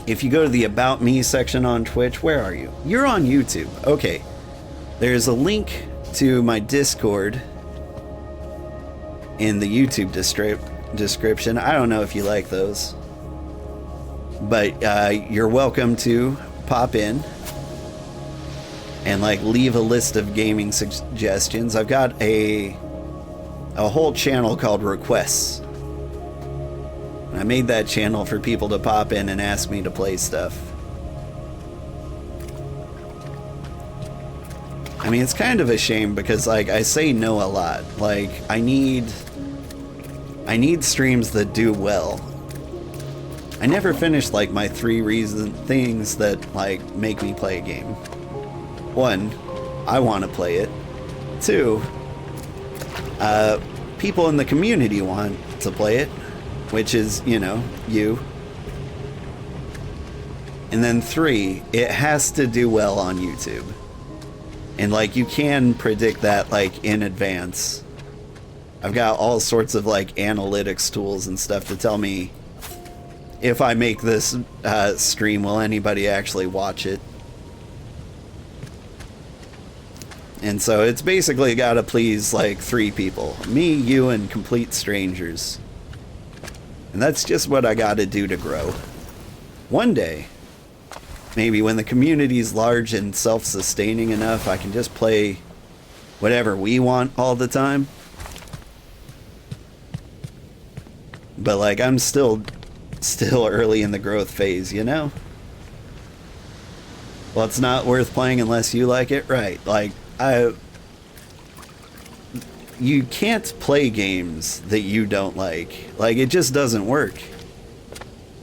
if you go to the About Me section on Twitch, where are you? You're on YouTube. Okay. There's a link to my Discord in the YouTube description. I don't know if you like those, but you're welcome to pop in and like leave a list of gaming suggestions. I've got a whole channel called Requests. I made that channel for people to pop in and ask me to play stuff. I mean, it's kind of a shame because like I say no a lot. Like I need streams that do well. I never finish like my 3 things that like make me play a game. 1, I want to play it. 2, people in the community want to play it, which is, you know, you. And then 3, it has to do well on YouTube. And like you can predict that like in advance. I've got all sorts of like analytics tools and stuff to tell me if I make this stream, will anybody actually watch it? And so it's basically got to please like 3 people. Me, you, and complete strangers. And that's just what I got to do to grow. One day, maybe when the community's large and self-sustaining enough, I can just play whatever we want all the time. But like I'm still early in the growth phase, you know? Well, it's not worth playing unless you like it, right? Like you can't play games that you don't like. Like it just doesn't work.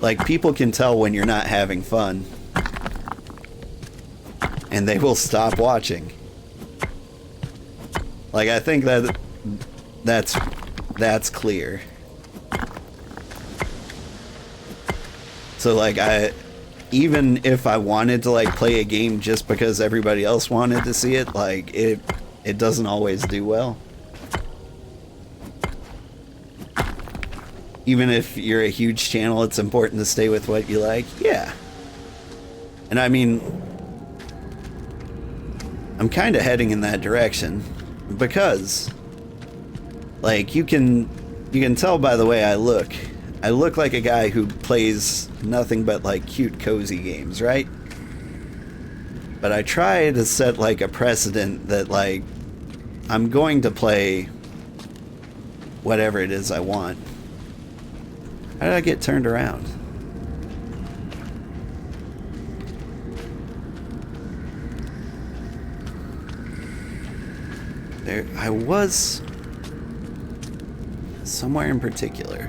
Like people can tell when you're not having fun. And they will stop watching. Like I think that's clear. So like even if I wanted to like play a game just because everybody else wanted to see it, like it doesn't always do well. Even if you're a huge channel, it's important to stay with what you like. Yeah. And I mean, I'm kind of heading in that direction because like you can tell by the way I look. I look like a guy who plays nothing but like cute cozy games, right? But I try to set like a precedent that like I'm going to play whatever it is I want. How did I get turned around? There, I was somewhere in particular.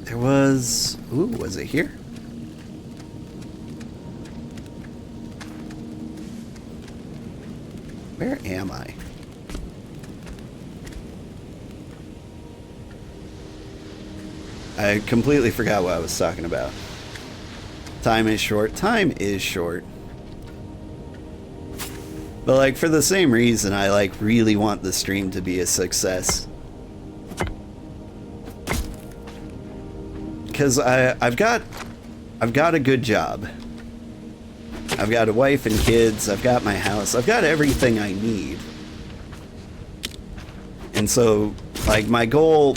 There was, ooh, was it here? Where am I? I completely forgot what I was talking about. Time is short. Time is short. But like for the same reason, I like really want the stream to be a success. Because I've got a good job. I've got a wife and kids. I've got my house. I've got everything I need. And so, like, my goal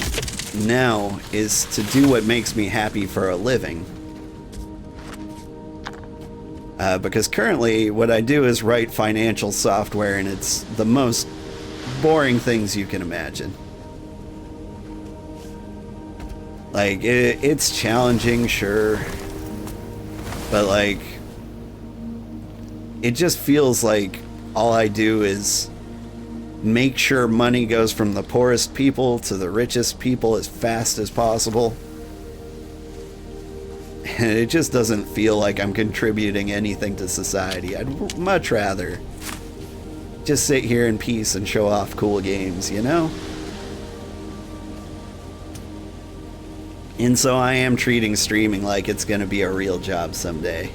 now is to do what makes me happy for a living. Because currently, what I do is write financial software, and it's the most boring things you can imagine. Like, it's challenging, sure. But, like, it just feels like all I do is make sure money goes from the poorest people to the richest people as fast as possible. And it just doesn't feel like I'm contributing anything to society. I'd much rather just sit here in peace and show off cool games, you know? And so I am treating streaming like it's gonna be a real job someday.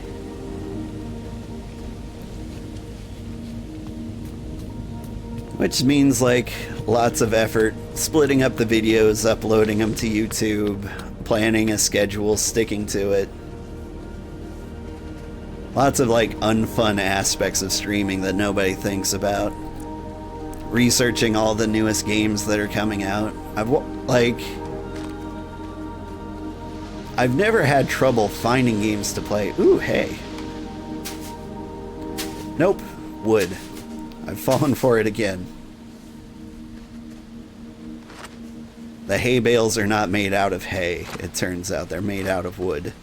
Which means like lots of effort, splitting up the videos, uploading them to YouTube, planning a schedule, sticking to it. Lots of like unfun aspects of streaming that nobody thinks about. Researching all the newest games that are coming out. I've never had trouble finding games to play. Ooh, hey. Nope, wood. I've fallen for it again. The hay bales are not made out of hay, it turns out. They're made out of wood.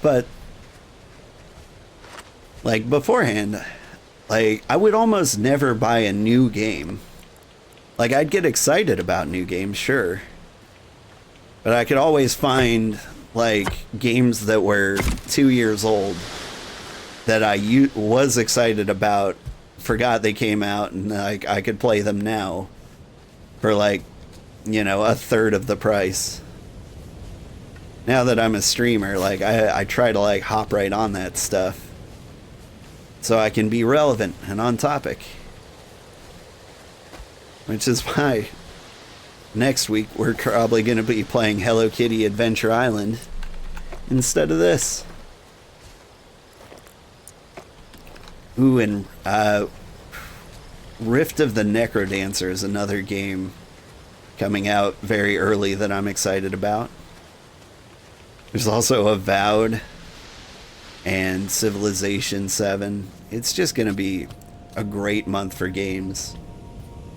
But like beforehand, like I would almost never buy a new game. Like I'd get excited about new games, sure. But I could always find like games that were 2 years old that I was excited about, forgot they came out, and I could play them now for like, you know, a third of the price. Now that I'm a streamer, like I try to like hop right on that stuff so I can be relevant and on topic. Which is why next week we're probably going to be playing Hello Kitty Adventure Island instead of this. Ooh, and Rift of the Necrodancer is another game coming out very early that I'm excited about. There's also Avowed and Civilization 7. It's just going to be a great month for games.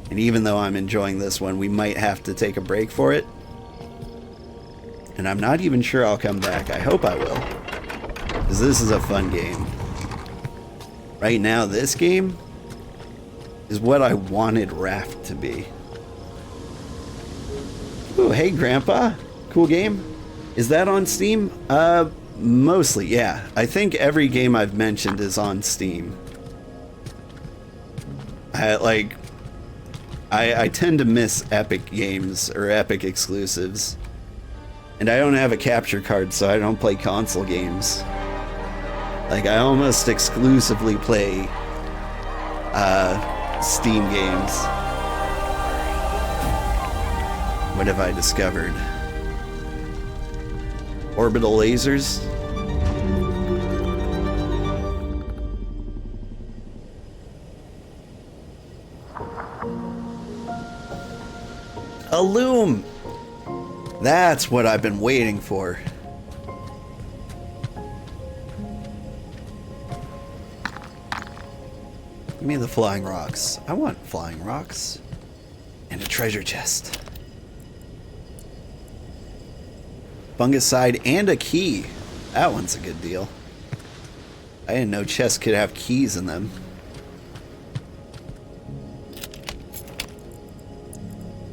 And even though I'm enjoying this one, we might have to take a break for it. And I'm not even sure I'll come back. I hope I will, because this is a fun game. Right now, this game is what I wanted Raft to be. Oh, hey, Grandpa. Cool game. Is that on Steam? Mostly, yeah. I think every game I've mentioned is on Steam. I tend to miss Epic games or Epic exclusives. And I don't have a capture card, so I don't play console games. Like, I almost exclusively play Steam games. What have I discovered? Orbital lasers? A loom! That's what I've been waiting for. Give me the flying rocks. I want flying rocks. And a treasure chest. Fungicide and a key. That one's a good deal. I didn't know chests could have keys in them.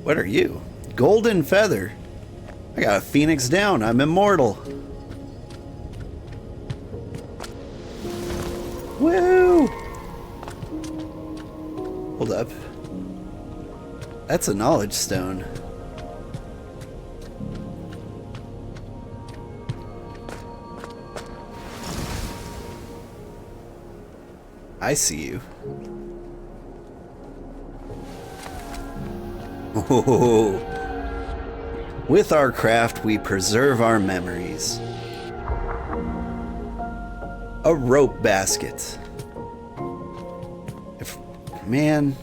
What are you? Golden feather. I got a phoenix down. I'm immortal. Woo! Hold up. That's a knowledge stone. I see you. Oh. With our craft, we preserve our memories. A rope basket. Man,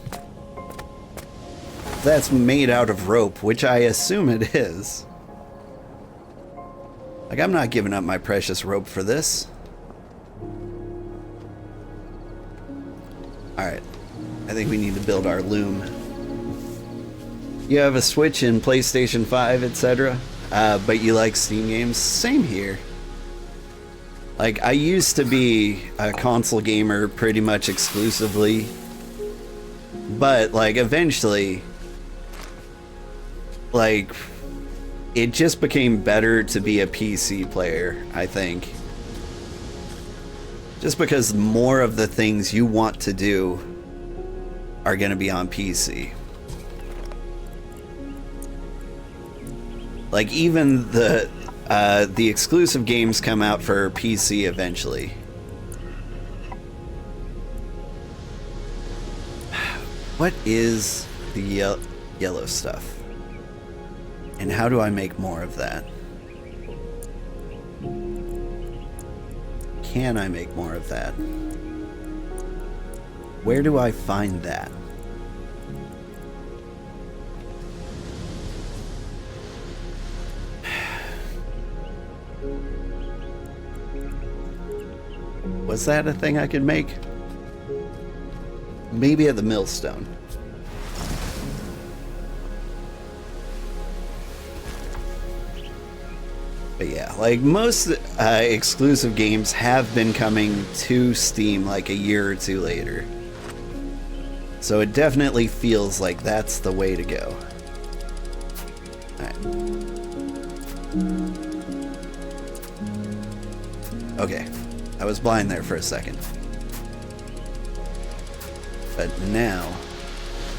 that's made out of rope, which I assume it is. Like, I'm not giving up my precious rope for this. Alright, I think we need to build our loom. You have a Switch and PlayStation 5, etc., but you like Steam games? Same here. Like, I used to be a console gamer pretty much exclusively, but, like, eventually, like, it just became better to be a PC player, I think. Just because more of the things you want to do are going to be on PC. Like, even the The exclusive games come out for PC eventually. What is the yellow stuff? And how do I make more of that? Can I make more of that? Where do I find that? Was that a thing I could make? Maybe at the millstone. But yeah, like most exclusive games have been coming to Steam like a year or two later. So it definitely feels like that's the way to go. Alright. Okay. I was blind there for a second. But now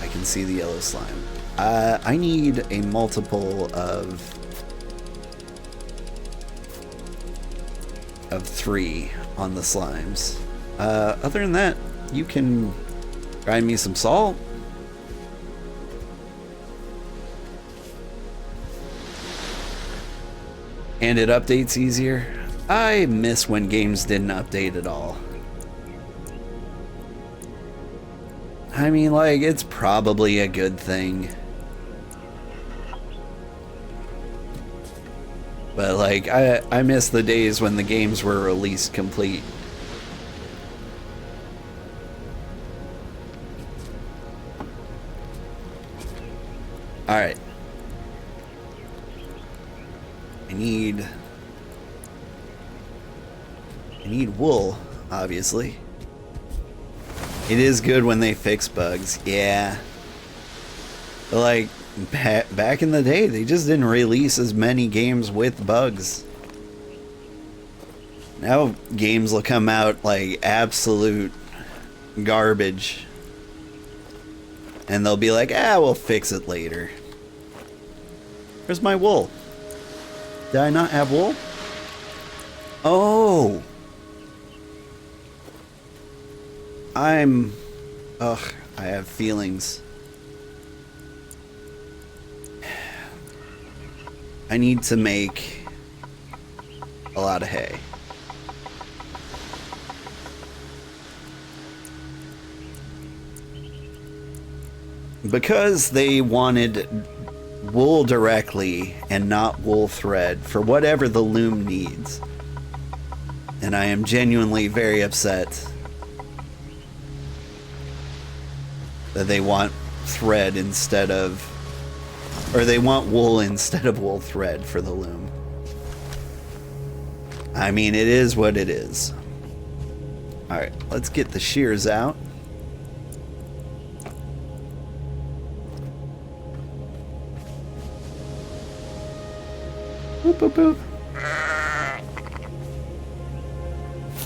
I can see the yellow slime. I need a multiple of 3 on the slimes. Other than that, you can grind me some salt. And it updates easier. I miss when games didn't update at all. I mean, like, it's probably a good thing. But, like, I miss the days when the games were released complete. Alright. I need wool, obviously. It is good when they fix bugs, yeah. But like, back in the day, they just didn't release as many games with bugs. Now games will come out like absolute garbage. And they'll be like, we'll fix it later. Where's my wool? Did I not have wool? Oh! I have feelings. I need to make a lot of hay. Because they wanted wool directly and not wool thread for whatever the loom needs. And I am genuinely very upset that they want thread instead of, or they want wool instead of wool thread for the loom. I mean, it is what it is. Alright, let's get the shears out. Boop, boop, boop.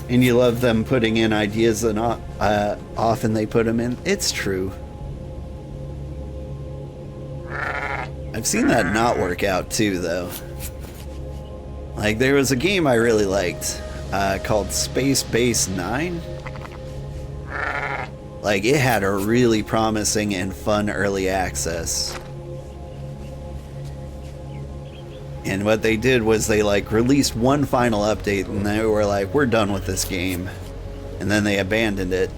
And you love them putting in ideas and often they put them in. It's true. I've seen that not work out too, though. Like, there was a game I really liked called Space Base 9. Like, it had a really promising and fun early access. And what they did was they like released one final update and they were like, we're done with this game. And then they abandoned it.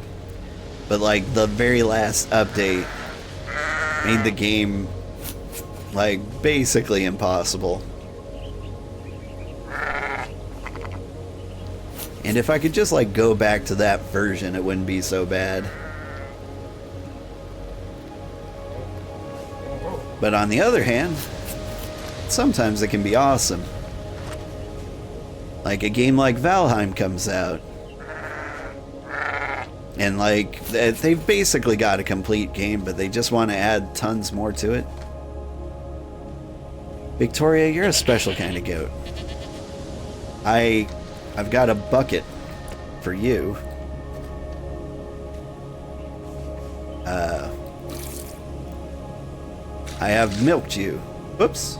But like the very last update made the game like basically impossible. And if I could just like go back to that version, it wouldn't be so bad. But on the other hand, sometimes it can be awesome. Like a game like Valheim comes out. And like, they've basically got a complete game, but they just want to add tons more to it. Victoria, you're a special kind of goat. I've got a bucket for you. I have milked you. Whoops.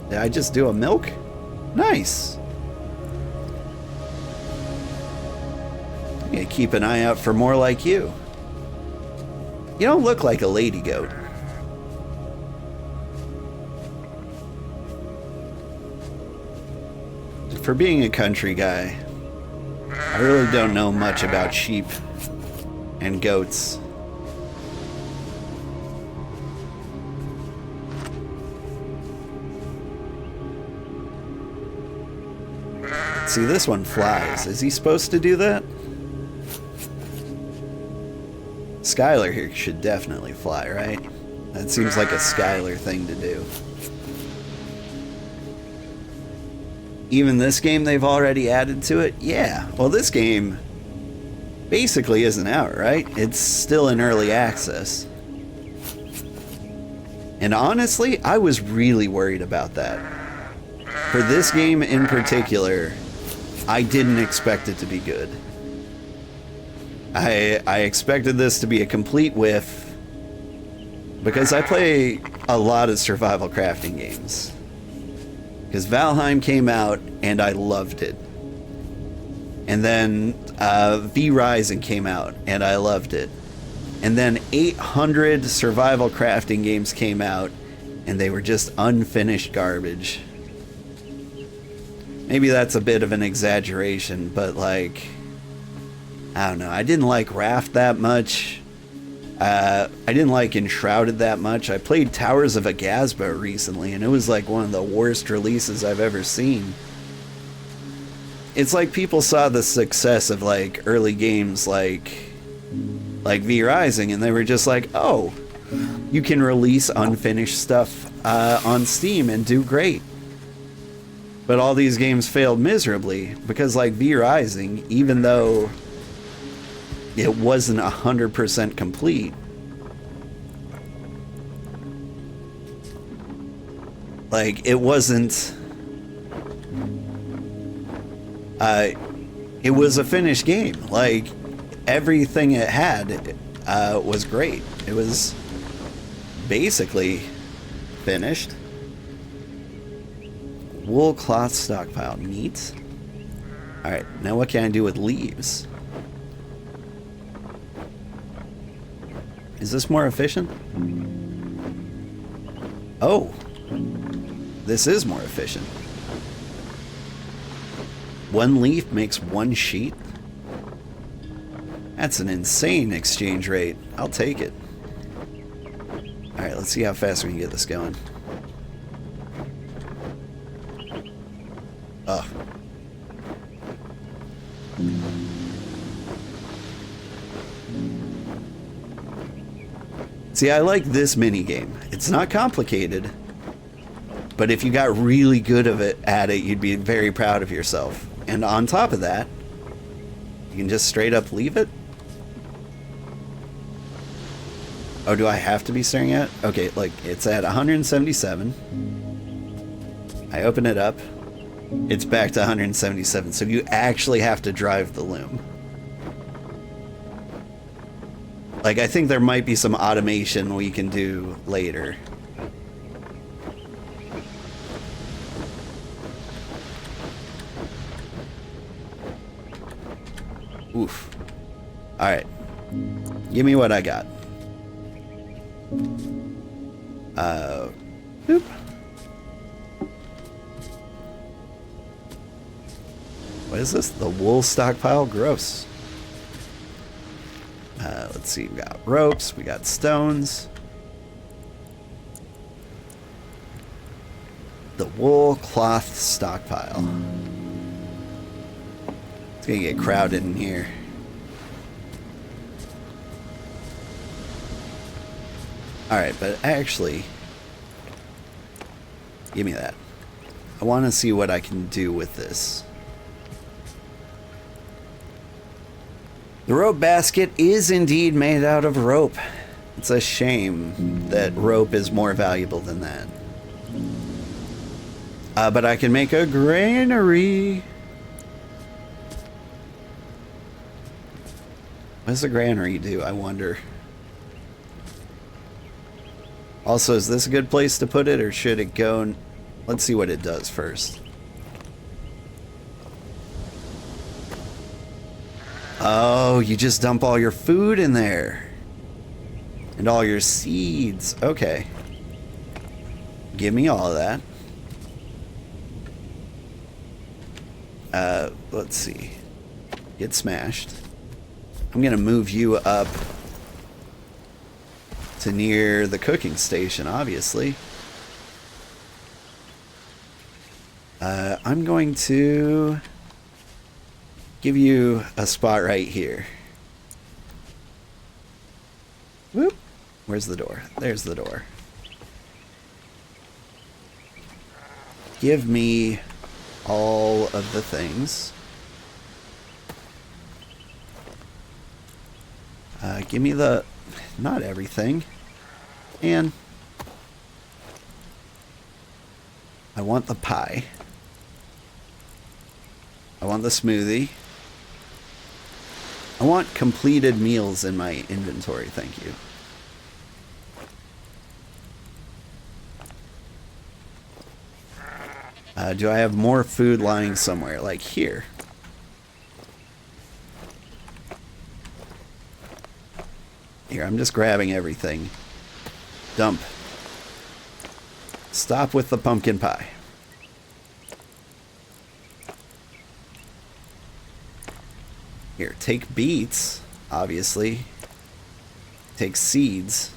Did I just do a milk? Nice. I'm gonna keep an eye out for more like you. You don't look like a lady goat. For being a country guy, I really don't know much about sheep and goats. See, this one flies. Is he supposed to do that? Skylar here should definitely fly, right? That seems like a Skylar thing to do. Even this game they've already added to it? Yeah. Well, this game basically isn't out, right? It's still in early access. And honestly, I was really worried about that. For this game in particular, I didn't expect it to be good. I expected this to be a complete whiff because I play a lot of survival crafting games. Because Valheim came out and I loved it. And then V Rising came out and I loved it. And then 800 survival crafting games came out and they were just unfinished garbage. Maybe that's a bit of an exaggeration, but like, I don't know. I didn't like Raft that much. I didn't like Enshrouded that much. I played Towers of Agasba recently, and it was like one of the worst releases I've ever seen. It's like people saw the success of like early games like V Rising, and they were just like, oh, you can release unfinished stuff on Steam and do great. But all these games failed miserably because like V Rising, even though it wasn't 100% complete, like it wasn't, it was a finished game. Like everything it had was great. It was basically finished. Wool cloth stockpile, neat. Alright, now what can I do with leaves? Is this more efficient? Oh, this is more efficient. One leaf makes one sheet? That's an insane exchange rate. I'll take it. Alright, let's see how fast we can get this going. Ugh. See, I like this mini game. It's not complicated, but if you got really good at it, you'd be very proud of yourself. And on top of that, you can just straight up leave it. Oh, do I have to be staring at it? Okay, like it's at 177. I open it up. It's back to 177, so you actually have to drive the loom. Like, I think there might be some automation we can do later. Oof. Alright. Give me what I got. Boop. What is this? The wool stockpile? Gross. Let's see. We got ropes. We got stones. The wool cloth stockpile. It's gonna get crowded in here. Alright, but actually, give me that. I want to see what I can do with this. The rope basket is indeed made out of rope. It's a shame that rope is more valuable than that. But I can make a granary. What does a granary do, I wonder? Also, is this a good place to put it, or should it go Let's see what it does first. Oh, you just dump all your food in there. And all your seeds. Okay. Give me all of that. Let's see. Get smashed. I'm gonna move you up to near the cooking station, obviously. I'm going to give you a spot right here. Whoop. Where's the door? There's the door. Give me all of the things. Give me the... not everything. And I want the pie. I want the smoothie. I want completed meals in my inventory, thank you. Do I have more food lying somewhere? Like here. Here, I'm just grabbing everything. Dump. Stop with the pumpkin pie. Here, take beets, obviously. Take seeds.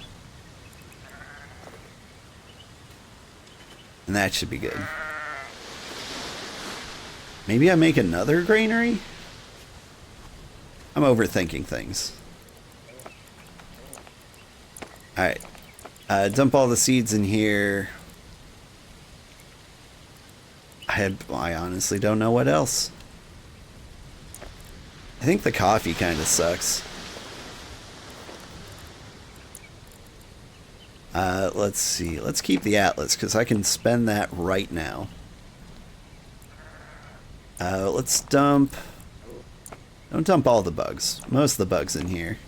And that should be good. Maybe I make another granary? I'm overthinking things. Alright. Dump all the seeds in here. I honestly don't know what else. I think the coffee kind of sucks. Let's see. Let's keep the atlas, because I can spend that right now. Let's dump... don't dump all the bugs. Most of the bugs in here.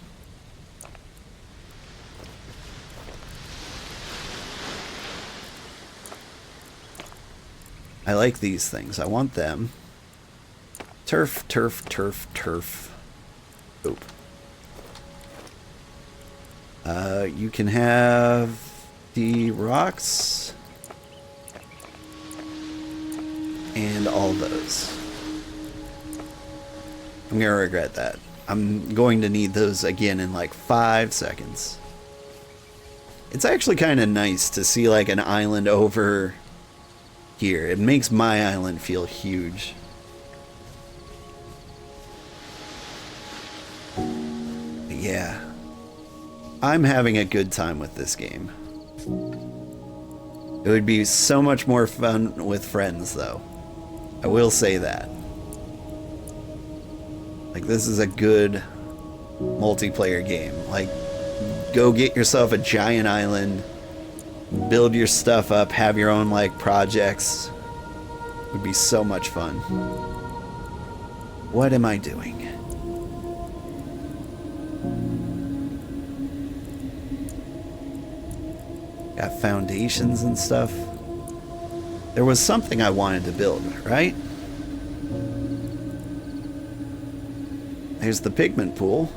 I like these things. I want them. Turf, turf, turf, turf. Oop. You can have the rocks. And all those. I'm gonna regret that. I'm going to need those again in like 5 seconds. It's actually kind of nice to see like an island over here. It makes my island feel huge. But yeah. I'm having a good time with this game. It would be so much more fun with friends though. I will say that. Like, this is a good multiplayer game. Like, go get yourself a giant island, build your stuff up, have your own, like, projects. It would be so much fun. What am I doing? Got foundations and stuff. There was something I wanted to build, right? There's the pigment pool.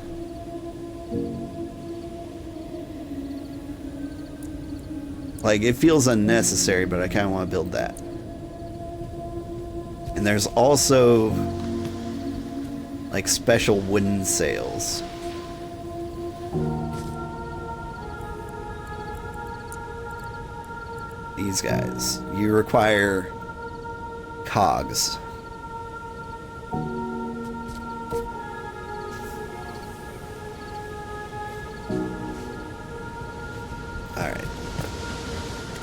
Like, it feels unnecessary, but I kind of want to build that. And there's also, like, special wooden sails. These guys. You require cogs. Alright.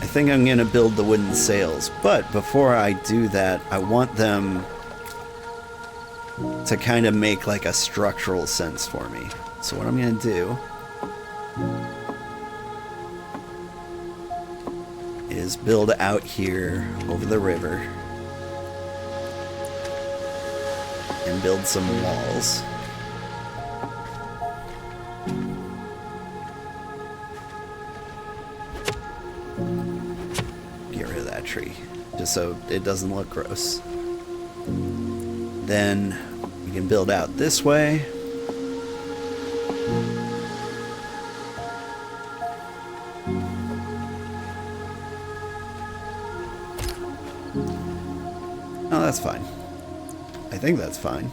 I think I'm gonna build the wooden sails, but before I do that, I want them to kind of make like a structural sense for me. So what I'm gonna do is build out here over the river and build some walls. Get rid of that tree. just so it doesn't look gross. Then we can build out this way. Oh, that's fine. I think that's fine.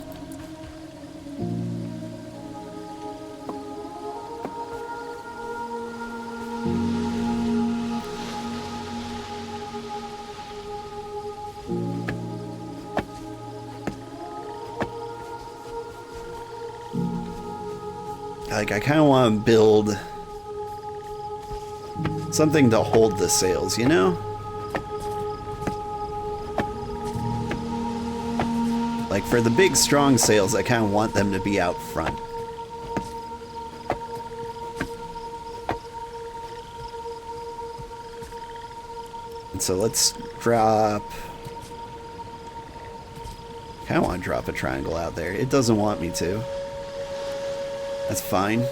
Like, I kind of want to build something to hold the sails, you know? Like, for the big, strong sails, I kind of want them to be out front. And so let's drop... I kind of want to drop a triangle out there. It doesn't want me to. That's fine.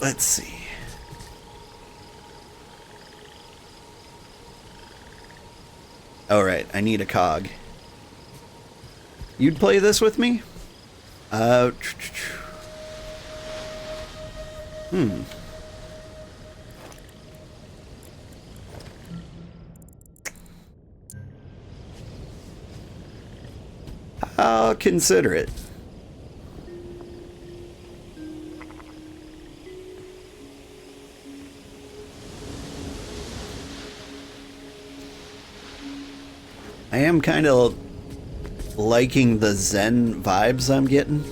Let's see. All right, I need a cog. You'd play this with me? I'll consider it. I am kind of liking the Zen vibes I'm getting.